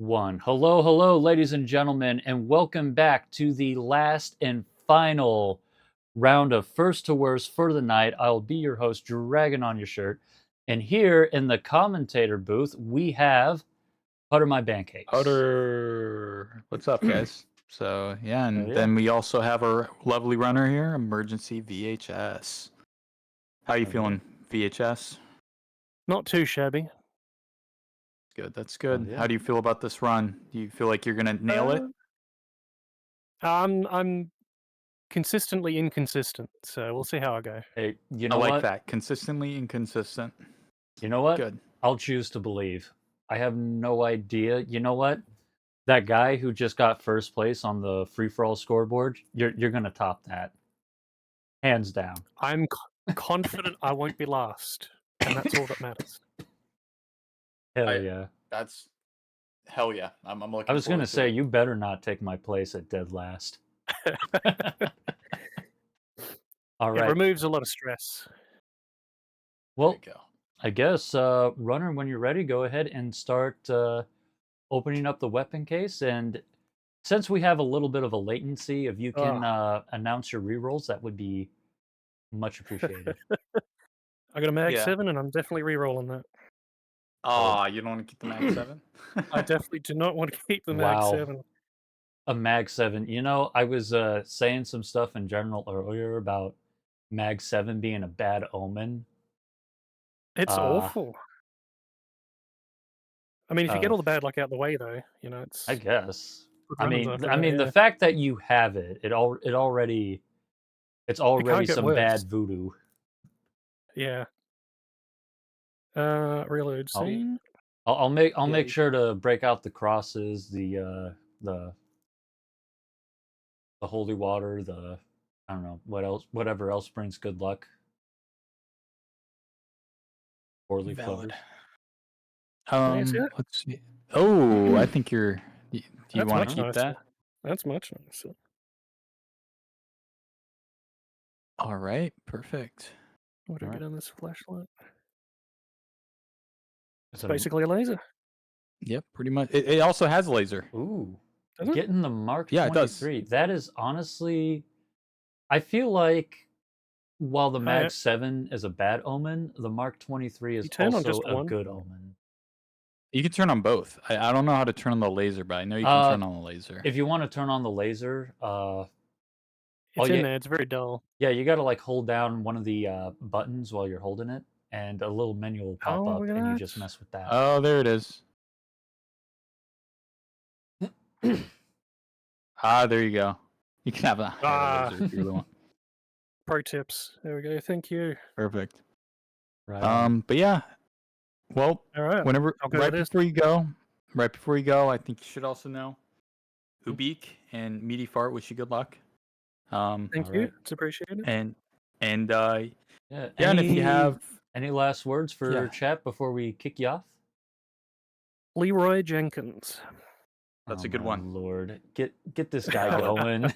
1. Hello, ladies and gentlemen, and welcome back to the last and final round of First to Worst for the night. I'll be your host, Dragon on your shirt. And here in the commentator booth, we have Butter My Pancakes. Butter. What's up, guys? So, yeah, and Yeah. then we also have our lovely runner here, EmergencyVHS. How you feeling, VHS? Not too shabby. Good, that's good. yeah. How do you feel about this run? Do you feel like you're gonna nail it? I'm consistently inconsistent, so we'll see how I go. Hey, you I know like what? that. Consistently inconsistent. You know what? Good. I'll choose to believe. I have no idea. You know what? That guy who just got first place on the free-for-all scoreboard, you're gonna top that. Hands down. I'm confident I won't be last, and that's all that matters. Hell yeah. That's hell yeah. I'm looking. I was gonna forward to say, it. you better not take my place at dead last. All It right. removes a lot of stress. Well, There you go. I guess, runner, when you're ready, go ahead and start opening up the weapon case. And since we have a little bit of a latency, if you can announce your rerolls, that would be much appreciated. I got a Mag Yeah. 7, and I'm definitely re-rolling that. Ah, you don't want to keep the Mag 7? I definitely do not want to keep the Mag Wow. 7. A Mag 7. You know, I was saying some stuff in general earlier about Mag 7 being a bad omen. It's awful. I mean, if you get all the bad luck out the way, though, you know, it's. I guess. good I runnings mean, after I that, mean, yeah. the fact that you have it, it's already get some worse. bad voodoo. Yeah. Reload scene. I'll make sure to break out the crosses, the holy water, I don't know whatever else brings good luck. Four-leaf Valid. clover. Let's see. Oh, I think you're. Do you want to keep nicer. that? That's much nicer. All right, perfect. What do I get on this flashlight? It's a- basically a laser. Yep, pretty much. It also has a laser. Ooh, Does it? getting the Mark Yeah, it does. 23. That is honestly, I feel like while the Mag 7 is a bad omen, the Mark 23 is turn on also just a one? good omen. You can turn on both. I don't know how to turn on the laser, but I know you can turn on the laser. If you want to turn on the laser, it's in there. It's very dull. Yeah, you got to like hold down one of the buttons while you're holding it, and a little menu will pop up, and you just mess with that. Oh, there it is. There you go. You can have a laser if you really want. Pro tips. There we go. Thank you. Perfect. Right. But yeah. Well, all right. Whenever right before you go, I think you should also know Ubik and Meaty Fart wish you good luck. Thank you. It's appreciated. And and if you have any last words for chat before we kick you off? Leroy Jenkins. That's a good one. Lord, get this guy going.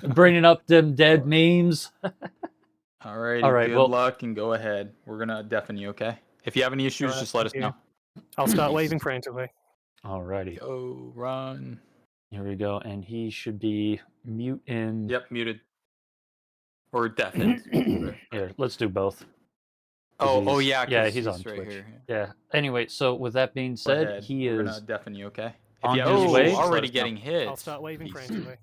Bringing up them dead memes. All right. Good luck and go ahead. We're gonna deafen you, okay? If you have any issues, just let us know. I'll start waving frantically. Alrighty. Go run. Here we go, and he should be mute in. Yep, muted. Or deafened. Here, let's do both. Oh yeah, yeah, he's on right Twitch. Here. Yeah. Anyway, so with that being said, he We're is gonna deafen you, okay? on if you his way. Already getting hit. I'll start waving frantically.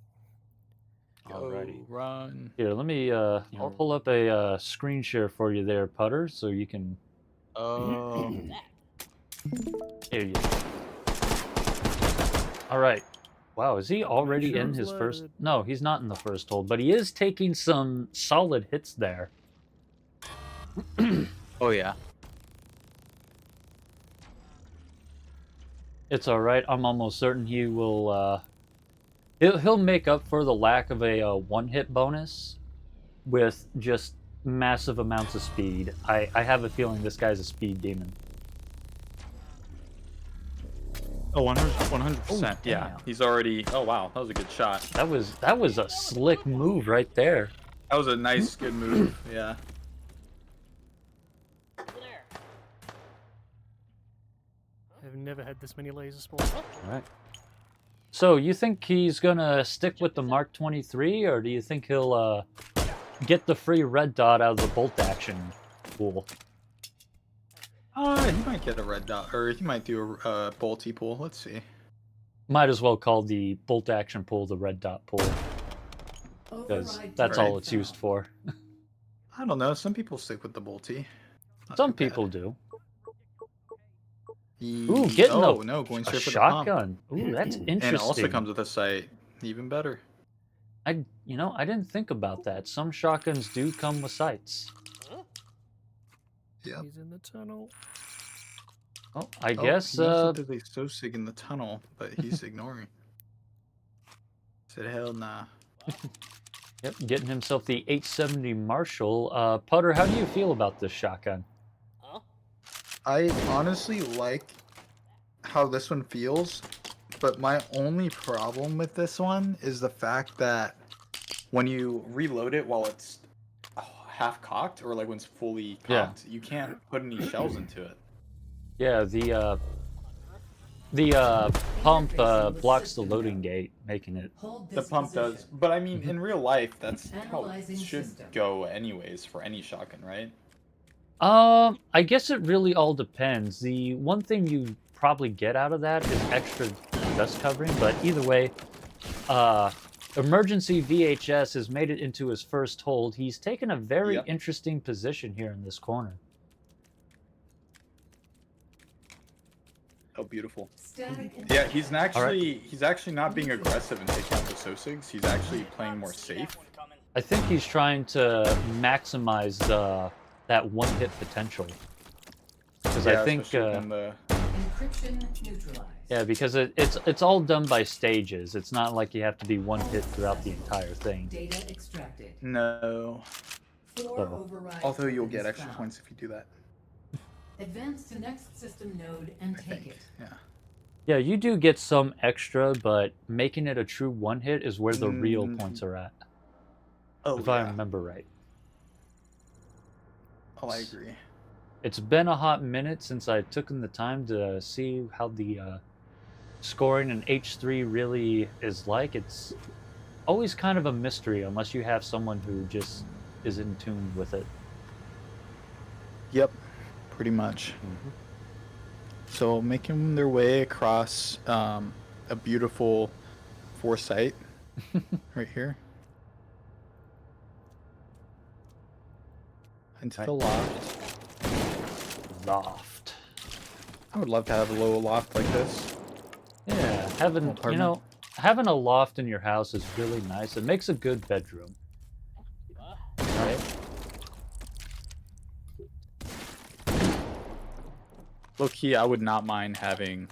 Alrighty. Run. Here, let me. I'll pull up a screen share for you there, Putter, so you can. Oh. Here you go. All right. Wow, is he already in his first? No, he's not in the first hold, but he is taking some solid hits there. Oh yeah. It's all right. I'm almost certain he will. He'll make up for the lack of a one-hit bonus with just massive amounts of speed. I have a feeling this guy's a speed demon. Oh, 100%. Yeah, he's already. Oh wow, that was a good shot. That was a slick move right there. That was a nice, good move. Yeah. I have never had this many lasers before. All right. So you think he's gonna stick with the Mark 23, or do you think he'll get the free red dot out of the bolt action pool? He might get a red dot, or he might do a bolty pool. Let's see. Might as well call the bolt action pool the red dot pool, because that's all it's used for. I don't know. Some people stick with the bolty. Not Some too bad. people do. Ooh, getting going a straight for shotgun. Ooh, that's the pump. interesting. And it also comes with a sight. Even better. I didn't think about that. Some shotguns do come with sights. Yep. He's in the tunnel. Oh, I guess. He's so sick in the tunnel, but he's ignoring. Said hell nah. Yep, getting himself the 870 Marshall. Putter, how do you feel about this shotgun? I honestly like how this one feels, but my only problem with this one is the fact that when you reload it while it's half cocked, or like when it's fully cocked, you can't put any shells into it. Yeah, the pump blocks the loading gate, making it. The pump does, but I mean, in real life, that's how it should go anyways for any shotgun, right? I guess it really all depends. The one thing you probably get out of that is extra dust covering, but either way, EmergencyVHS has made it into his first hold. He's taken a very interesting position here in this corner. Oh, beautiful. Yeah, he's actually right. he's actually not being aggressive and taking out the Sosigs. He's actually playing more safe. I think he's trying to maximize that one-hit potential. Because I think Encryption neutralized. yeah, because it's all done by stages. It's not like you have to be one hit throughout the entire thing. Data extracted. No. Override Although you'll get tokens extra found. points if you do that. Advance to next system node and I take think. it. Yeah. Yeah, you do get some extra, but making it a true one-hit is where the real points are at. Oh, if I remember right. Oh, I agree. It's been a hot minute since I took the time to see how the scoring in H3 really is like. It's always kind of a mystery unless you have someone who just is in tune with it. Yep, pretty much. So making their way across a beautiful foresight right here. Into the loft. Loft. I would love to have a little loft like this. Yeah, having having a loft in your house is really nice. It makes a good bedroom. Right? Low key, I would not mind having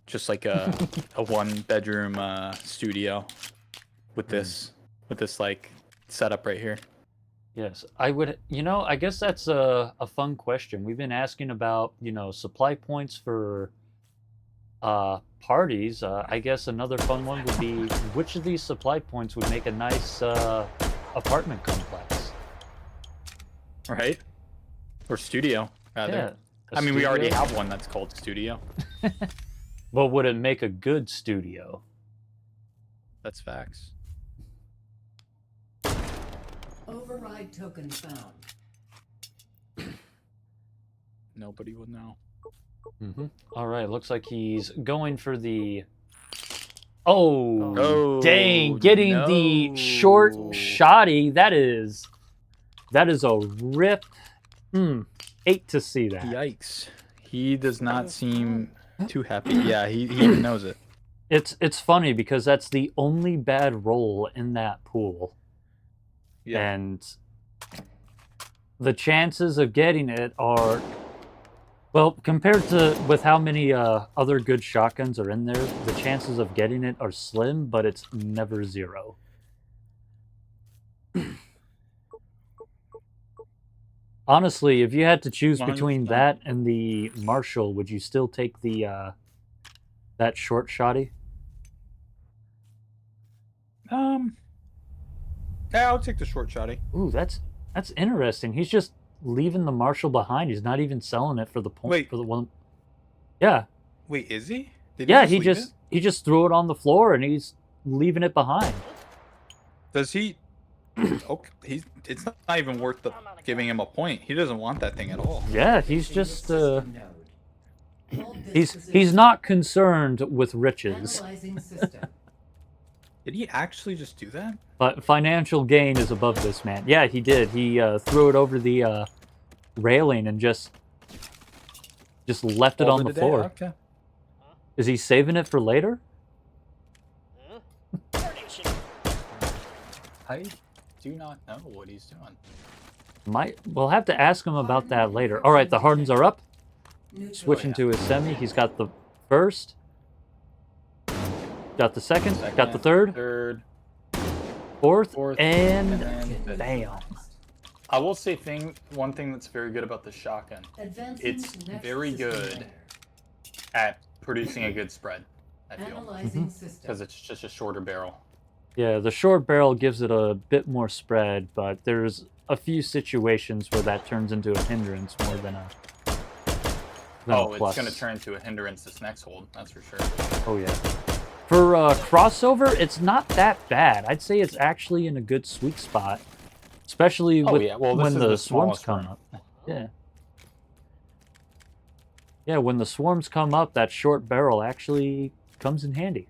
just like a one bedroom studio with this like setup right here. Yes, I would. I guess that's a fun question. We've been asking about, supply points for parties. I guess another fun one would be which of these supply points would make a nice apartment complex. Right? Or studio, rather. Yeah, I mean, we already have one that's called studio. But would it make a good studio? That's facts. Override token found. Nobody would know. All right, looks like he's going for the... Oh, dang, getting the short shoddy. That is a rip. Hate to see that. Yikes. He does not seem too happy. Yeah, he even knows it. It's funny because that's the only bad roll in that pool. Yeah. And the chances of getting it are, well, compared to with how many other good shotguns are in there, the chances of getting it are slim, but it's never zero. Honestly, if you had to choose between 100%. that and the Marshall, would you still take the that short shotty? Yeah, I'll take the short shotty. Ooh, that's interesting. He's just leaving the Marshall behind. He's not even selling it for the point. Wait. For the one. Yeah, Wait, is he? Did Yeah, he just leave he just threw it on the floor and he's leaving it behind. Does he? Okay, it's not even worth giving him a point. He doesn't want that thing at all. Yeah, he's just System node. Hold this he's position. not concerned with riches, Analyzing system. Did he actually just do that? but financial gain is above this man. Yeah, he did. He threw it over the railing and just left it on the floor. Okay. Is he saving it for later? I do not know what he's doing. We'll have to ask him about that later. All right, the Hardens are up. Switching to his semi. He's got the first. Got the second. Got the third. Fourth. And fifth. bam. I will say one thing that's very good about the shotgun. Advancing It's to next very system good layer. at producing a good spread, I feel. Analyzing system. Because it's just a shorter barrel. Yeah, the short barrel gives it a bit more spread, but there's a few situations where that turns into a hindrance more than a plus. It's going to turn into a hindrance this next hold, that's for sure. Oh, yeah. For crossover, it's not that bad. I'd say it's actually in a good sweet spot, especially Oh, yeah. Well, this when is the the swarms smallest come one. up. Yeah. Yeah, when the swarms come up, that short barrel actually comes in handy.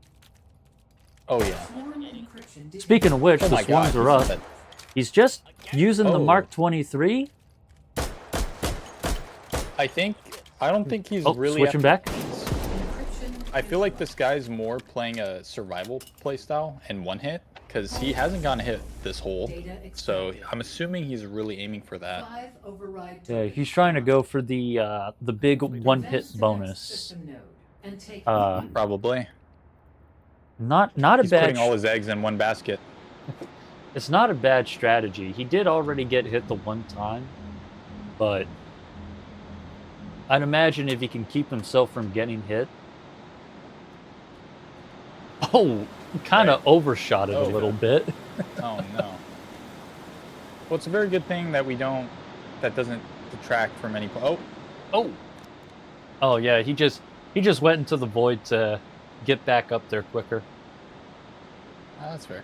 Oh, yeah. Swarm encryption Speaking of which, Oh the my swarms God, are this is up. He's just using the Oh. Mark 23. I don't think he's really switching back. encryption. I feel like this guy's more playing a survival playstyle and one hit, because he hasn't gotten hit this hole. Data So extracted. I'm assuming he's really aiming for that. 5 override Yeah, tokens. he's trying to go for the big one-hit Advance to next bonus. system node and take Probably. Not a He's bad. putting all his eggs in one basket. It's not a bad strategy. He did already get hit the one time, but I'd imagine if he can keep himself from getting hit. Oh, kind of overshot it a Oh, little yeah. bit. Oh no. Well, it's a very good thing that that doesn't detract from any. Oh yeah, he just went into the void to get back up there quicker. That's fair.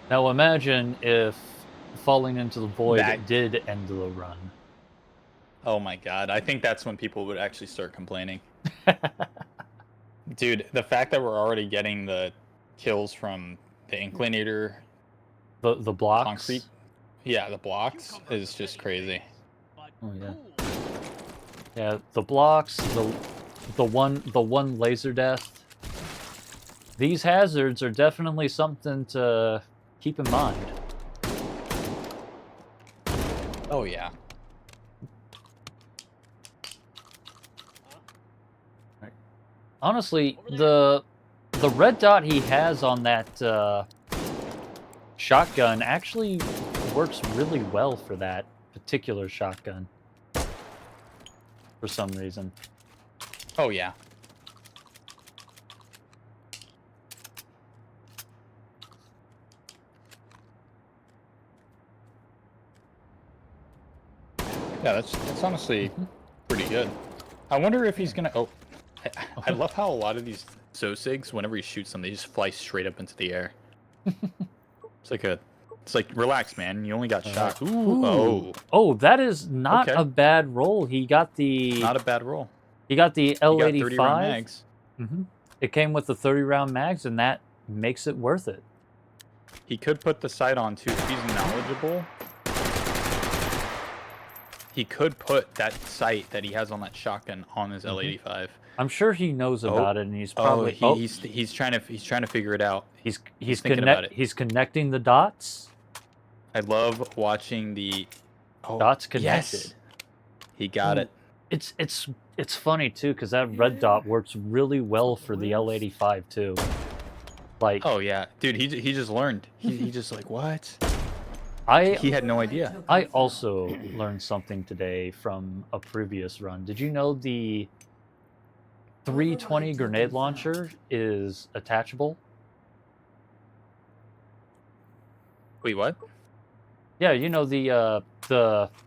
Now imagine if falling into the void That- did end the run. Oh my God, I think that's when people would actually start complaining. Dude, the fact that we're already getting the kills from the inclinator, The blocks. concrete, yeah, the blocks is just crazy. Oh yeah. Yeah, the blocks, the one laser death. These hazards are definitely something to keep in mind. Oh yeah. Honestly, the red dot he has on that shotgun actually works really well for that particular shotgun. For some reason. Oh yeah. Yeah, that's honestly pretty good. I wonder if he's gonna. Oh, I love how a lot of these Zosigs, whenever he shoots them, they just fly straight up into the air. It's like relax, man. You only got shot. Ooh. Oh, that is not Okay. a bad roll. He got the Not a bad roll. he got the You got 30 L85. round mags. It came with the 30 round mags, and that makes it worth it. He could put the sight on too. If he's knowledgeable, he could put that sight that he has on that shotgun on his L85. I'm sure he knows about it, and he's probably He's trying to figure it out. he's thinking about it. he's connecting the dots. I love watching the Dots connected. Yes. He got it. It's funny too, because that red dot works really well for the L85 too. Like Oh yeah, dude. He just learned. He just like what? I He had no idea. I also learned something today from a previous run. Did you know the 320 grenade launcher is attachable? Wait, what? Yeah, you know the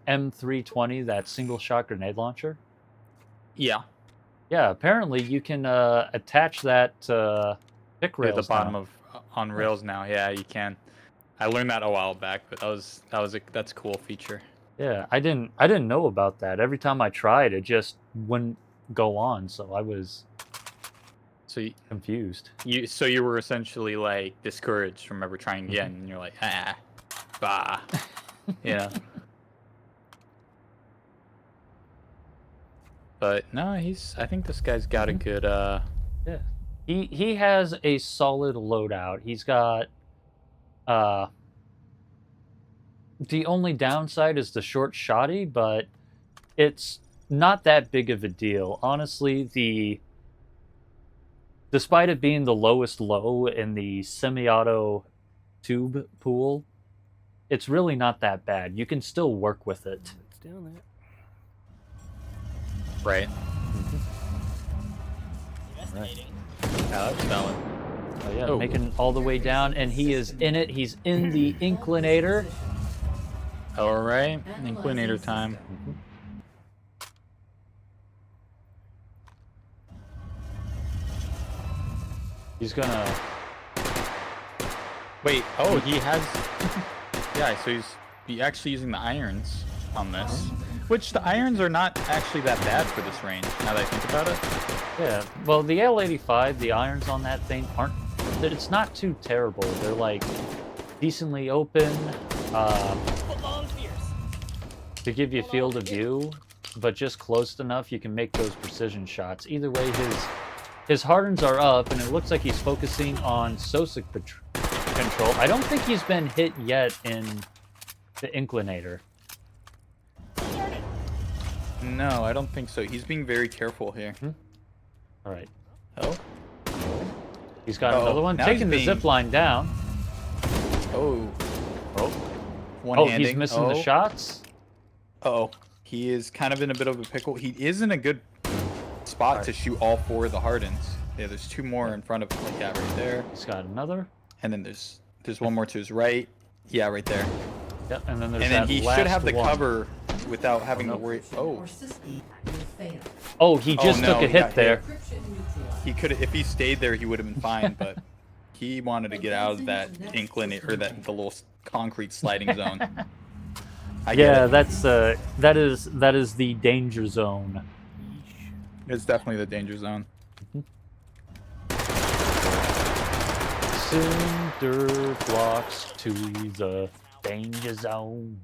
M320, that single shot grenade launcher? Yeah. Yeah, apparently you can attach that pick At rails the bottom now. of on rails now. Yeah, you can. I learned that a while back, but that's a cool feature. Yeah, I didn't know about that. Every time I tried, it just wouldn't go on, so I was So confused. you were essentially like discouraged from ever trying Mm-hmm. again, and you're like, bah, yeah. But no, I think this guy's got a good Yeah. He has a solid loadout. He's got the only downside is the short shoddy, but it's not that big of a deal. Honestly, despite it being the lowest low in the semi-auto tube pool, it's really not that bad. You can still work with it. It's down there. right. Right. Yeah, that's valid. Oh yeah, Oh. making all the way down, and he is in it. He's in the inclinator. All right, inclinator time. He's gonna. Wait, oh, he has. Yeah, so he's actually using the irons on this, which the irons are not actually that bad for this range. Now that I think about it. Yeah, well, the L85, the irons on that thing aren't. It's not too terrible. They're like decently open to give you field of view, but just close enough you can make those precision shots. Either way, his hardens are up, and it looks like he's focusing on Sosic control. I don't think he's been hit yet in the inclinator. No, I don't think so. He's being very careful here. All right, Oh, he's got Uh-oh. another one, Now taking the he's zip line down. oh, Oh, one-handing. he's missing the shots. Oh, he is kind of in a bit of a pickle. He is in a good spot Alright. to shoot all four of the hardens. Yeah, there's two more in front of him, like that right there, He's got another. and then there's one more to his right. Yeah, right there. Yep, and then there's And then that he last should have the one. cover without having to no. worry. Encryption Oh, or system will fail. Oh, he Oh, just no, took a he hit got there. hit. Encryption neutralized. he could if he stayed there, he would have been fine, but he wanted to get out of that inclinator or the little concrete sliding zone. I get Yeah, it. that is the danger zone. It's definitely the danger zone. Cinder blocks to the danger zone.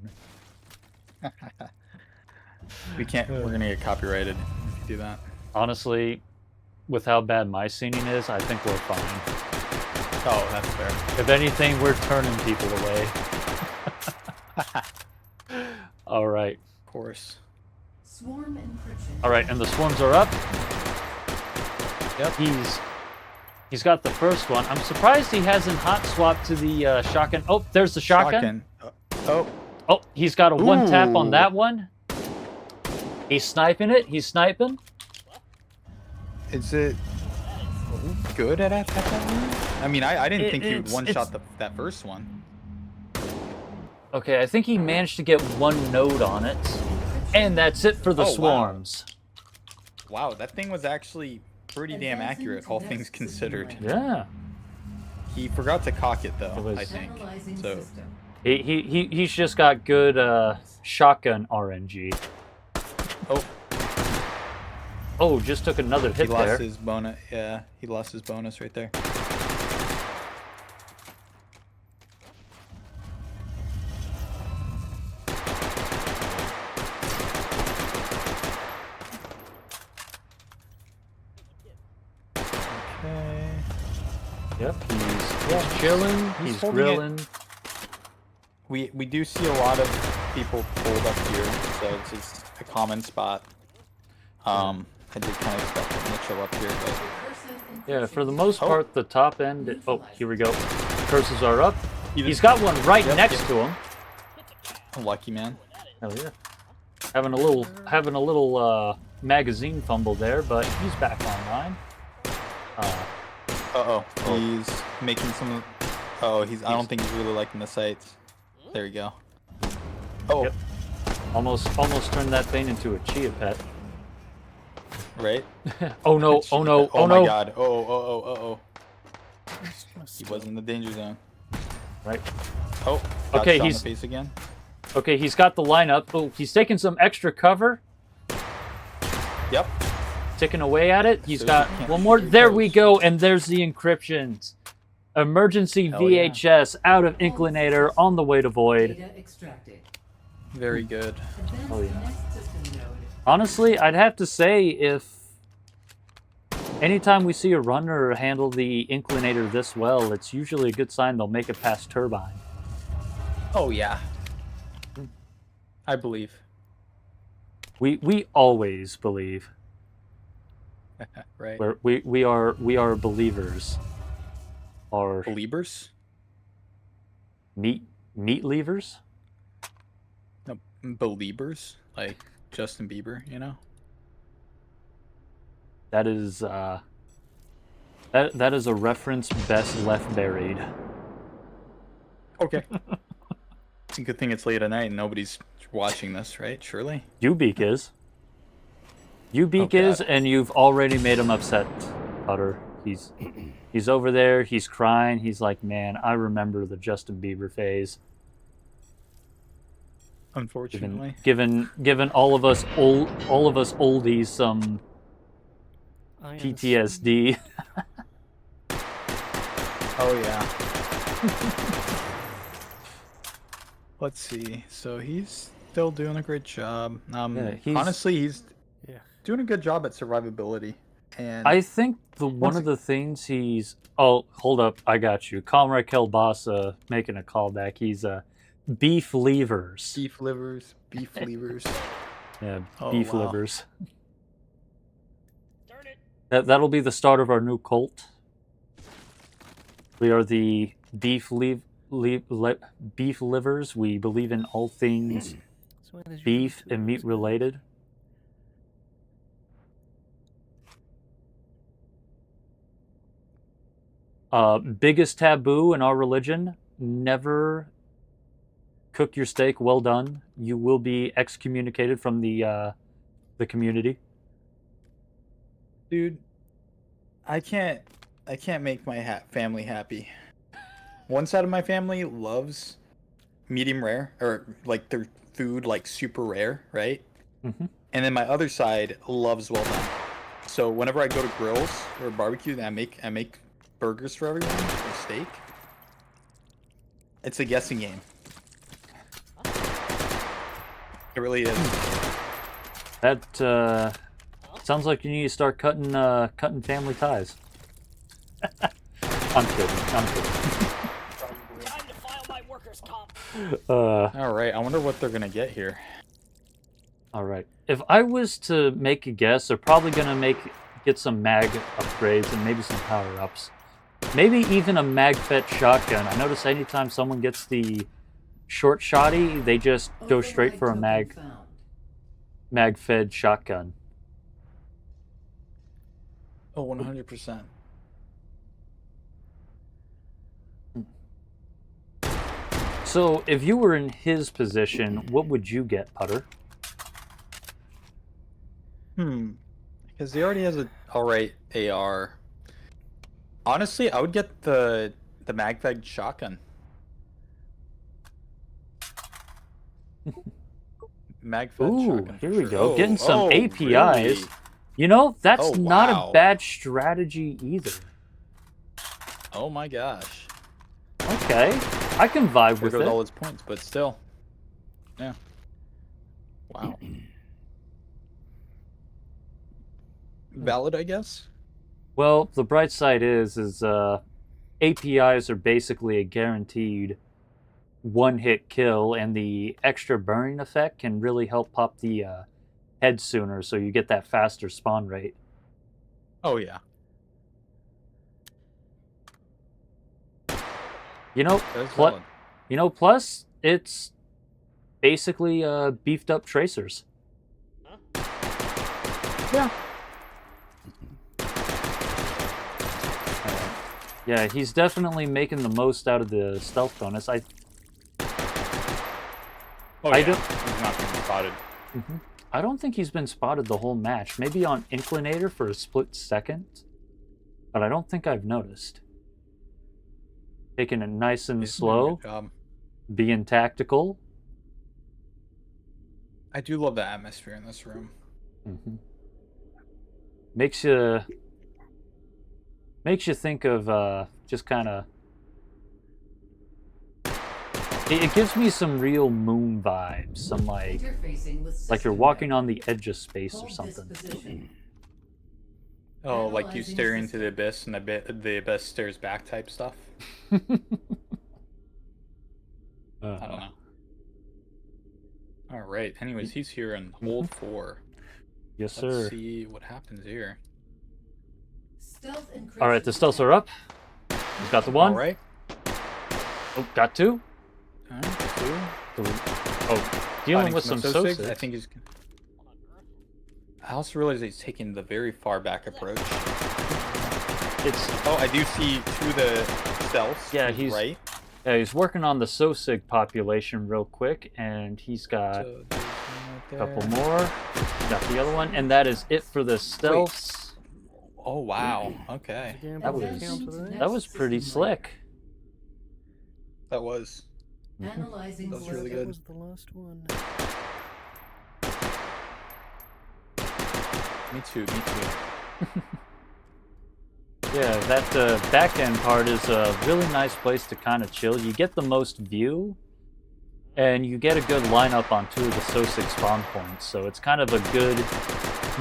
We can't. We're gonna get copyrighted if you do that. Honestly, with how bad my singing is, I think we're fine. Oh, that's fair. If anything, we're turning people away. All right. Of course. Swarm encryption. All right, and the swarms are up. Yep. He's got the first one. I'm surprised he hasn't hot swapped to the shotgun. Oh, there's the shotgun. Oh, Oh, he's got a one tap on Ooh. that one. He's sniping it. He's sniping. is it good at that one? I mean, I didn't think he would one shot that first one. Okay, I think he managed to get one node on it. And that's it for the Oh, wow. swarms. Wow, that thing was actually pretty damn accurate, all things considered. Yeah. He forgot to cock it though, It was- I think. Analyzing So system. He's just got good shotgun RNG. oh, Oh, just took another he hit lost there. his bonus. Yeah, he lost his bonus right there. Okay. Yep, he's chilling, he's holding it. grilling. We do see a lot of people pulled up here, so it's just a common spot. I did kind of expect him to chill up here, but Recursive Yeah, for the encryption. most Oh. part, the top end. Oh, here we go. Curses are up. Even- He's got one right Yep, next yep. to him. lucky man. Hell yeah. Having a little magazine fumble there, but he's back online. Uh-oh. He's making some. Oh, I don't think he's really liking the sights. There you go. Oh, Yep. Almost turned that thing into a chia pet. right? Oh no! Oh no! Oh Oh my no! god. Oh. He was in the danger zone. Right. Oh, got Okay, shot in he's- the face again. Okay, he's got the lineup. Oh, he's taking some extra cover. Yep. Ticking away at it. He's So got he can't one more. shoot There we those. go. And there's the encryptions. Emergency Hell yeah. VHS out of Inclinator on the way to Void. Data extracted. Very good. Advance Oh, to yeah. next system node. Honestly, I'd have to say if anytime we see a runner handle the Inclinator this well, it's usually a good sign they'll make it past Turbine. Oh yeah. I believe. We always believe. Right. We are believers. Or Believers? meat levers? No, believers? Like Justin Bieber, you know? That is that is a reference best left buried. Okay. It's a good thing it's late at night and nobody's watching this, right? Surely? Ubeak is. Ubeak Oh, is, God. and you've already made him upset, Butter. He's over there, he's crying, he's like, man, I remember the Justin Bieber phase. Unfortunately. Given all of us oldies some I am PTSD. Oh yeah. Let's see. So he's still doing a great job. Yeah, Honestly, he's Yeah. doing a good job at survivability. And I think one of the things he's... Oh, hold up, I got you. Comrade Kelbasa making a callback. He's beef levers. beef livers. Yeah, Oh, beef wow. livers. That'll be the start of our new cult. We are the beef livers. We believe in all things So there's beef usually and two meat roads. related. Biggest taboo in our religion: never cook your steak well done. You will be excommunicated from the community. Dude, I can't make my family happy. One side of my family loves medium rare, or like their food like super rare, right? Mhm. And then my other side loves well done. So whenever I go to grills or barbecue, and I make burgers for everyone or steak. It's a guessing game. It really is. That sounds like you need to start cutting family ties. I'm kidding. Time to file my workers' comp. All right, I wonder what they're gonna get here. All right. If I was to make a guess, they're probably gonna get some mag upgrades and maybe some power ups. Maybe even a mag-fed shotgun. I notice anytime someone gets the short shotty, they just go straight for a Override token found. mag-fed shotgun. Oh, 100%. So, if you were in his position, what would you get, Putter? Because he already has a alright AR. Honestly, I would get the mag-fed shotgun. Mag-fed Ooh, shotgun. here for we sure. go. Getting some Oh, APIs. really? You know, that's Oh, not wow. a bad strategy either. Oh my gosh. Okay, I can vibe There with goes it. all his points, but still. Yeah. Wow. Valid, I guess? Well, the bright side is APIs are basically a guaranteed one-hit kill, and the extra burning effect can really help pop the head sooner, so you get that faster spawn rate. Oh yeah. You know, That's valid. plus it's basically beefed up tracers. Yeah. Yeah, he's definitely making the most out of the stealth bonus. Oh I yeah. don't- He's not being spotted. I don't think he's been spotted the whole match. Maybe on Inclinator for a split second, but I don't think I've noticed. Taking it nice and He's doing a slow, good job. being tactical. I do love the atmosphere in this room. Mm-hmm. Makes you think of just kind of. It gives me some real Moon vibes. Some like you're walking on the edge of space or something. Oh, like you stare into the abyss and the abyss stares back type stuff. I don't know. All right. Anyways, he's here in hold 4. Yes, sir. Let's see what happens here. All right, the stealths are up. He's got the one. All right. Oh, got 2. All right, 2. Oh, dealing with some Sosigs. I think he's. I also realize he's taking the very far back approach. Oh, I do see 2 of the stealths. Yeah, he's right. Yeah, he's working on the Sosig population real quick, and he's got a couple more. Got the other one, and that is it for the stealths. Oh wow. Okay. That was pretty slick. That was. Analyzing That was really good. That was the last one. Me too. Yeah, that back end part is a really nice place to kind of chill. You get the most view, and you get a good lineup on 2 of the Sosig spawn points. So it's kind of a good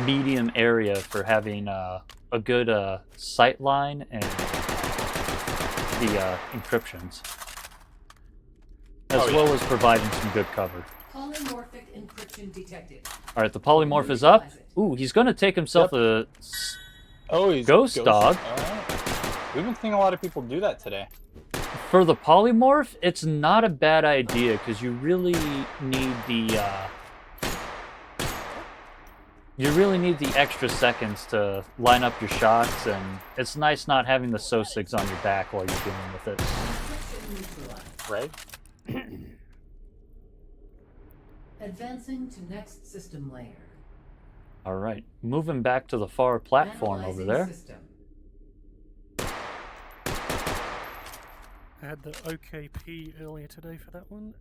medium area for having a good sight line and the encryptions, as well as providing some good cover. Polymorphic encryption detected. All right, the polymorph is up. Ooh, he's going to take himself a he's ghost dog. All right. We've been seeing a lot of people do that today. For the polymorph, it's not a bad idea because you really need the extra seconds to line up your shots, and it's nice not having the Sosigs on your back while you're dealing with it. Right. Advancing to next system layer. All right, moving back to the far platform over there. System. I had the OKP earlier today for that one.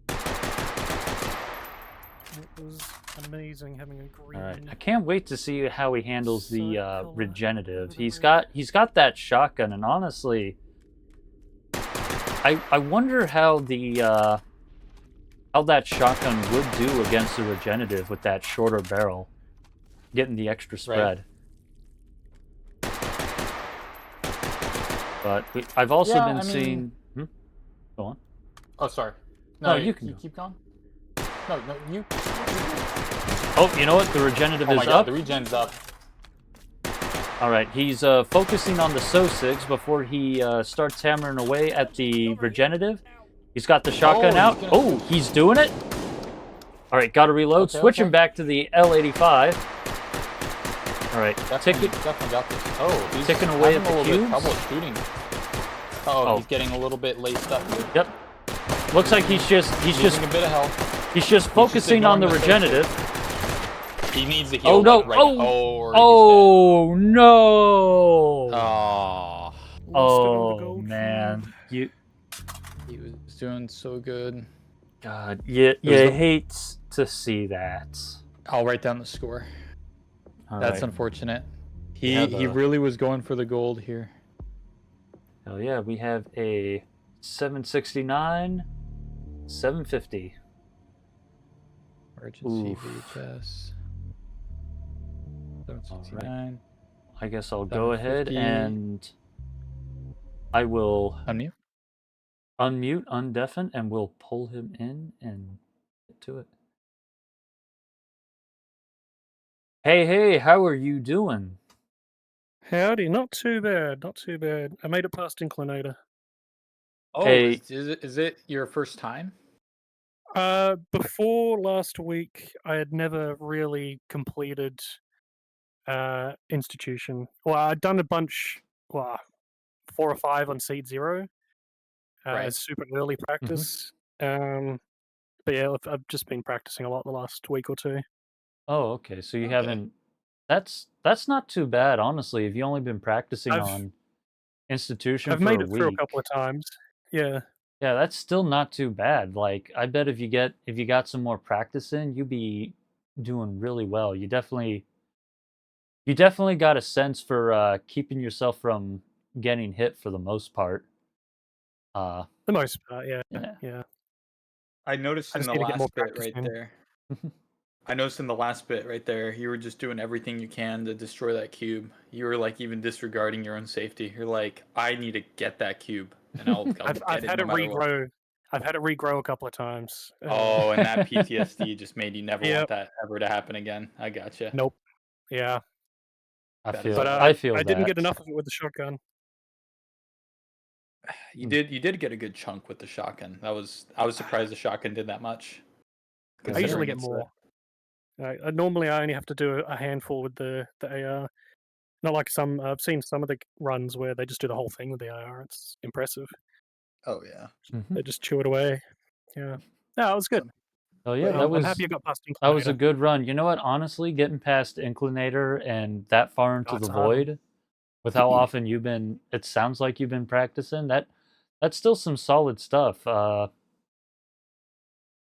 It was amazing having a green. All right, I can't wait to see how he handles the regenerative. He's got that shotgun, and honestly, I wonder how that shotgun would do against the regenerative with that shorter barrel, getting the extra spread. Right. But I've also been seeing. Go on. Oh, sorry. No, you can keep going. No, you. Oh, you know what? The regenerative is up. The regen's up. All right, he's focusing on the Sosigs before he starts hammering away at the regenerative. He's got the shotgun out. He's doing it. All right, got to reload. Switching back to the L85. All right, definitely got this. He's ticking away at the cubes. Troubleshooting. He's getting a little bit laced up here. Yep. Looks like he's just a bit of health. He's just focusing on the regenerative. He needs to heal. Oh no! Oh no! Oh man! He was doing so good. God, you hate to see that. I'll write down the score. That's unfortunate. He Yeah, really was going for the gold here. Hell yeah, we have a 769, 750. Emergency VHS. 769. Right. I guess I'll go ahead and I will unmute, undeafen, and we'll pull him in and get to it. Hey, how are you doing? Howdy, not too bad. I made it past Inclinator. Hey. Is it your first time? Before last week, I had never really completed Institution. Well, I'd done a bunch, 4 or 5 on Seed 0 as super early practice. But yeah, I've just been practicing a lot the last week or two. Oh, okay. So you Okay. haven't. That's not too bad, honestly. If you only been practicing I've on institution I've for made a it through a couple week. of times. Yeah. Yeah, that's still not too bad. Like, I bet if you got some more practice in, you'd be doing really well. You definitely got a sense for keeping yourself from getting hit for the most part. Uh, The most part, yeah. yeah. Yeah. I noticed I in just the need to get more last bit practice right in. there. I noticed in the last bit right there, you were just doing everything you can to destroy that cube. You were like even disregarding your own safety. You're like, I need to get that cube, and I'll I've get it had no it matter what. regrow. I've had it regrow a couple of times. Oh, and that PTSD just made you never want Yep. that ever to happen again. I gotcha. Nope. Yeah. That is But a I feel I didn't that. get enough of it with the shotgun. you did get a good chunk with the shotgun. I was surprised the shotgun did that much. I usually Considering get it's more. Normally, I only have to do a handful with the AR. Not like some. I've seen some of the runs where they just do the whole thing with the AR. It's impressive. oh yeah. Mhm. They just chew it away. Yeah. No, it was good. Oh yeah, But that I'm happy was I got past that was a Inclinator. good run. You know what? Honestly, getting past Inclinator and that far into Oh, the it's a hard one. void, with how often it sounds like you've been practicing. That's still some solid stuff. oh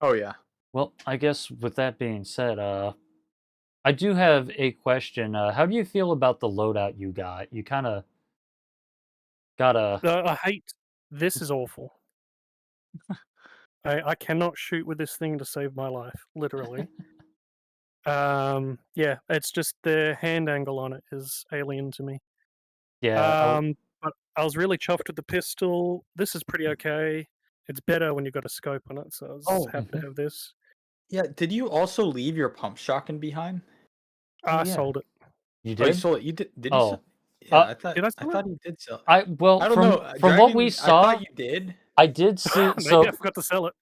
yeah. Well, I guess with that being said, I do have a question. How do you feel about the loadout you got? You kind of got a I hate. This is awful. I cannot shoot with this thing to save my life. Literally. Yeah, it's just the hand angle on it is alien to me. yeah. But I was really chuffed with the pistol. This is pretty okay. It's better when you've got a scope on it, so I was Oh happy to Mhm. have this. yeah. Did you also leave your pump shotgun behind? Oh I yeah, sold it. you Oh, you did. sold it. You did? Did you sell? Oh, Yeah, uh, Did I I sell it? thought you did sell. well I don't know. from what we Dragon. I thought saw, you did. I did see. Maybe I forgot to sell it.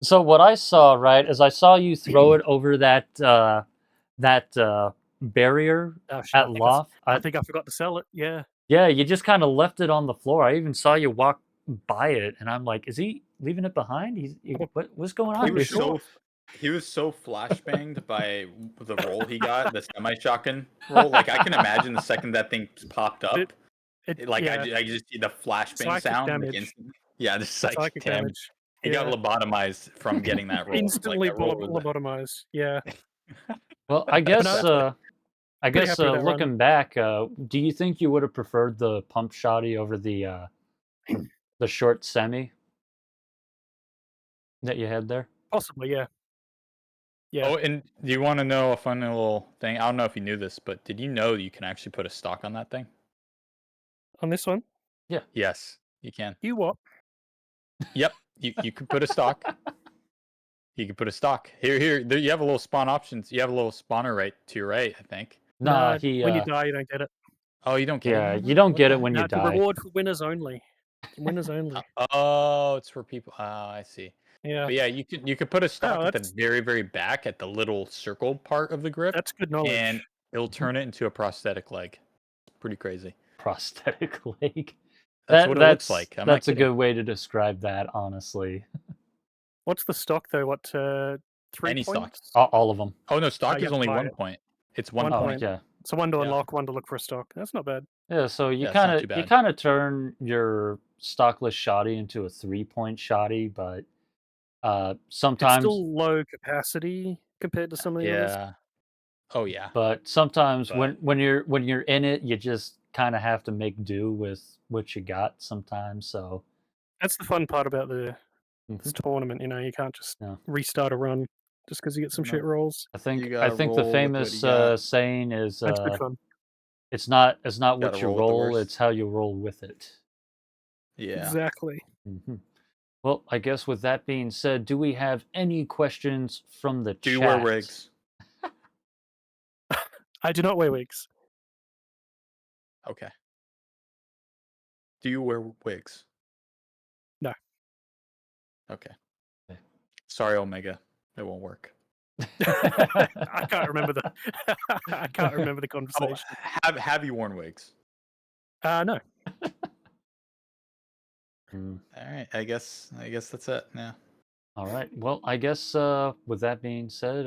So what I saw, right, is I saw you throw it over that barrier Oh shit! at Loft. I think I forgot to sell it. Yeah. Yeah, you just kind of left it on the floor. I even saw you walk by it, and I'm like, is he leaving it behind? What's going I'm on He pretty here? was sure. he was so flashbanged by the roll he got, the semi shotgun roll. Like I can imagine the second that thing popped It, up, like yeah, I just see the flashbang psychic sound like damage. instantly. Yeah, the psychic Psychic damage. damage. He got Yeah. lobotomized from getting that roll. Like Instantly that roll was lobotomized. Yeah. Well, But no, it's pretty happy with that run. looking back, do you think you would have preferred the pump shotty over the short semi that you had there? Possibly, yeah. Yeah. Oh, and do you want to know a fun little thing? I don't know if you knew this, but did you know you can actually put a stock on that thing? On this one, Yes, you can. you what? Yep, you could put a stock. You can put a stock here. There, you have a little spawn options. You have a little spawner right to your right, I think. Nah, No, when you die, you don't get it. Oh, you don't get it yeah, anymore? you don't What get the it when No, you it's a die. reward for winners only. Winners only. Oh, it's for people. Oh, I see. Yeah. But yeah, you could put a stock Oh, at the that's very very back at the little circle part of the grip, good and knowledge. it'll turn it into a prosthetic leg. Pretty crazy. Prosthetic leg. That's what it looks like. I'm not That's a kidding. good way to describe that, honestly. What's the stock though? What 3 Any stock. points? All of them. Oh no, Oh, stock you is have to only buy 1 it. point. It's 1 1 Oh point. point. yeah. So one to Yeah. unlock, one to look for a stock. That's not bad. Yeah, so Yeah, it's not too you bad. kind of turn your stockless shoddy into a 3-point shoddy, but It's sometimes still low capacity compared to some of the others. Yeah. Oh yeah. sometimes But when you're in it, you just kind of have to make do with what you got sometimes. So That's the fun part about this mhm, tournament. You know, you can't just yeah. restart a run just because you get some shit no, rolls. you I gotta think the roll with what famous you got. saying is That's good fun. it's not Gotta what you roll with the roll, worst. it's how you roll with it. Yeah. Exactly. hmm Well, I guess with that being said, do we have any questions from the Do you chat? wear wigs? I do not wear wigs. Okay. Do you wear wigs? No. Okay. Okay. Sorry, Omega. It won't work. I can't remember the I can't remember the Oh, conversation. have you worn wigs? No. Mm, All right. I guess that's it. Yeah. all right. Well, I guess with that being said,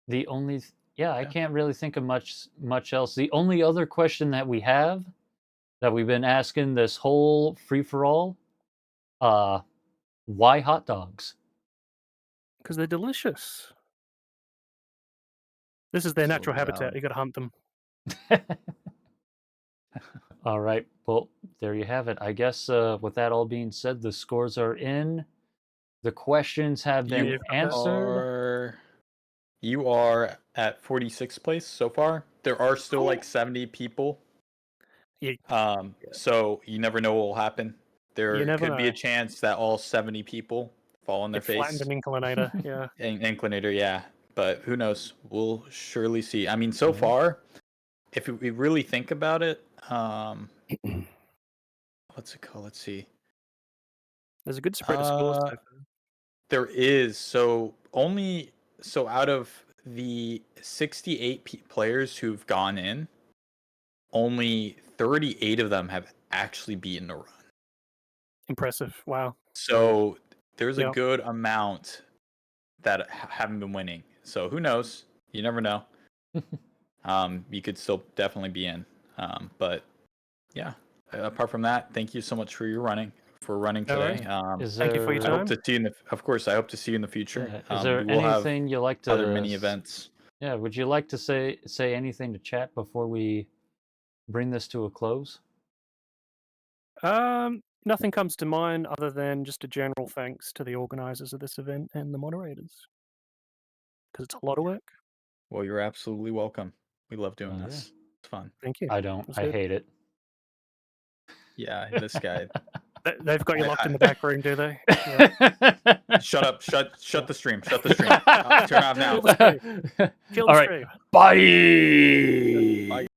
The only I Yeah. can't really think of much else. The only other question that we have that we've been asking this whole free for all, why hot dogs? Because they're delicious. This is their natural Absolutely habitat. valid. You got to hunt them. All right. Well, there you have it. I guess with that all being said, the scores are in. The questions have been You answered. You are at 46th place so far. There are still like 70 people. Yeah. So you never know what will happen. There You never could be a know. chance that all 70 people fall on their It flattened face. an inclinator. Yeah. Inclinator, yeah. But who knows? We'll surely see. I mean, so far, if we really think about it, what's it called? Let's see. There's a good spread of scores so far. There is. So out of the 68 players who've gone in, only 38 of them have actually beaten the run. Impressive. Wow. So there's a Yeah. good amount that haven't been winning. So who knows? You never know. You could still definitely be in. But yeah, apart from that, thank you so much for running No worries. today. Thank you for your I hope time. to see you of course, I hope to see you in the future. Is there we will have anything you like to other mini events. Yeah, would you like to say anything to chat before we bring this to a close? Nothing comes to mind other than just a general thanks to the organizers of this event and the moderators. Because it's a lot of work. Well, you're absolutely welcome. We love doing Oh, this. It's fun. Thank you. I don't. That's I good. hate it. Yeah, this guy. They've got you locked in the back room, do they? Yeah. Shut up. Shut the stream. Shut the stream. Turn off now. Kill the stream. Kill the All right. stream. Bye. Bye.